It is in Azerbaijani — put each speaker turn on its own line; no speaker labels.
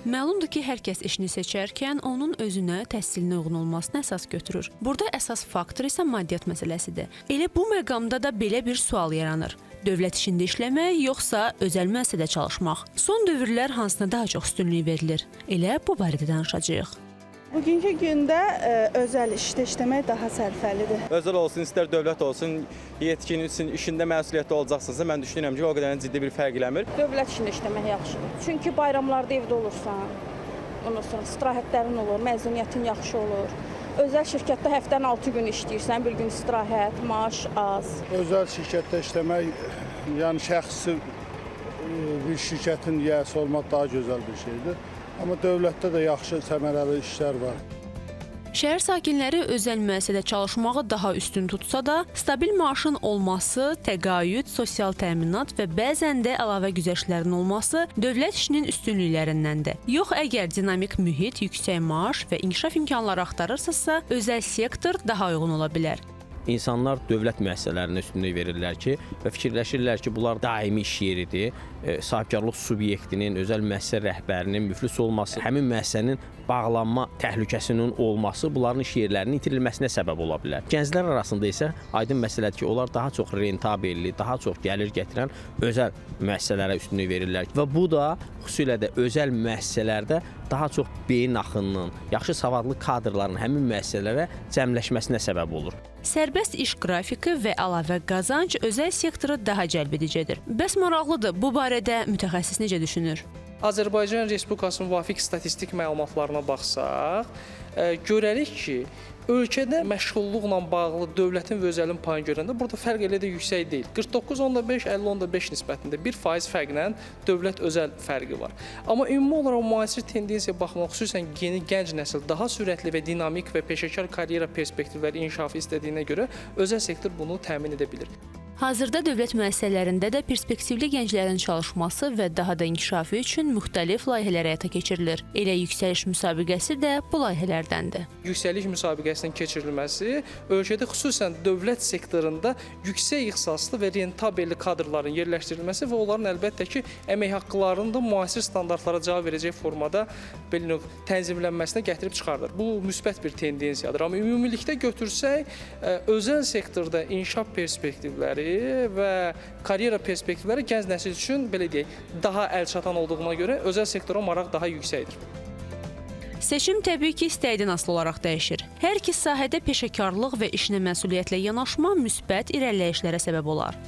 Məlumdur ki, hər kəs işini seçərkən onun özünə, təhsilinə uyğun olmasına əsas götürür. Burada əsas faktor isə maddiyyat məsələsidir. Elə bu məqamda da belə bir sual yaranır. Dövlət işində işləmək, yoxsa özəl müəssisədə çalışmaq? Son dövrlər hansına daha çox üstünlük verilir? Elə bu barədə danışacağıq.
Bugünkü gündə özəl işdə işləmək daha sərfəlidir.
Özəl olsun, istər dövlət olsun, yetkin üçün işində məsuliyyətli olacaqsınızsa, mən düşünürəm ki, o qədər ciddi bir fərq eləmir.
Dövlət işində işləmək yaxşıdır. Çünki bayramlarda evdə olursan, ondan sonra istirahətlərin olur, məzuniyyətin yaxşı olur. Özəl şirkətdə həftənin 6 gün işləyirsən, bir gün istirahət, maaş az.
Özəl şirkətdə işləmək, yəni şəxsi bir şirkətin yiyəsi olmaq daha gözəl bir şeydir. Amma dövlətdə də yaxşı, səmərəli işlər var.
Şəhər sakinləri özəl müəssisədə çalışmağı daha üstün tutsa da, stabil maaşın olması, təqaüd, sosial təminat və bəzən də əlavə güzəştlərin olması dövlət işinin üstünlüklərindəndir. Yox, əgər dinamik mühit, yüksək maaş və inkişaf imkanları axtarırsınızsa, özəl sektor daha uyğun ola bilər.
İnsanlar dövlət müəssisələrinə üstünlük verirlər ki, və fikirləşirlər ki, bunlar daimi iş yeridir. Sahibkarlıq subyektinin, özəl müəssisə rəhbərinin müflis olması, həmin müəssisənin bağlanma təhlükəsinin olması bunların iş yerlərinin itirilməsinə səbəb ola bilər. Gənclər arasında isə aydın məsələdir ki, onlar daha çox rentabelli, daha çox gəlir gətirən özəl müəssisələrə üstünlük verirlər. Və bu da xüsusilə də özəl müəssisələrdə daha çox beyin axınının, yaxşı savadlı kadrların həmin müəssisələrə cəmləşməsinə səbəb olur.
Sərbəst iş qrafiki və əlavə qazanc özəl sektoru daha cəlbedicidir. Bəs maraqlıdır, bu barədə mütəxəssis necə düşünür?
Azərbaycan Respublikasının müvafiq statistik məlumatlarına baxsaq, görərik ki, ölkədə məşğulluqla bağlı dövlətin və özəlin payını görəndə burada fərq elə də yüksək deyil. 49.5, 50.5 nisbətində 1% fərqlə dövlət-özəl fərqi var. Amma ümumi olaraq müasir tendensiyaya baxmaq, xüsusən yeni gənc nəsil daha sürətli və dinamik və peşəkar karyera perspektivləri inkişafı istədiyinə görə özəl sektor bunu təmin edə bilir.
Hazırda dövlət müəssisələrində də perspektivli gənclərin çalışması və daha da inkişafı üçün müxtəlif layihələr həyata keçirilir. Elə yüksəliş müsabiqəsi də bu layihələrdəndir.
Yüksəliş müsabiqəsinin keçirilməsi ölkədə xüsusən dövlət sektorunda yüksək ixtisaslı və rentabelli kadrların yerləşdirilməsi və onların əlbəttə ki, əmək haqqlarının da müasir standartlara cavab verəcək formada belə növ tənzimlənməsinə gətirib çıxardır. Bu müsbət bir tendensiyadır. Amma ümumilikdə götürsək, özəl sektorda inkişaf perspektivləri və karyera perspektivləri gənc nəsil üçün belə deyək, daha əlçatan olduğuna görə özəl sektora maraq daha yüksəkdir.
Seçim təbii ki, istəkdən asılı olaraq dəyişir. Hər iki sahədə peşəkarlıq və işinə məsuliyyətlə yanaşma müsbət irəliləyişlərə səbəb olar.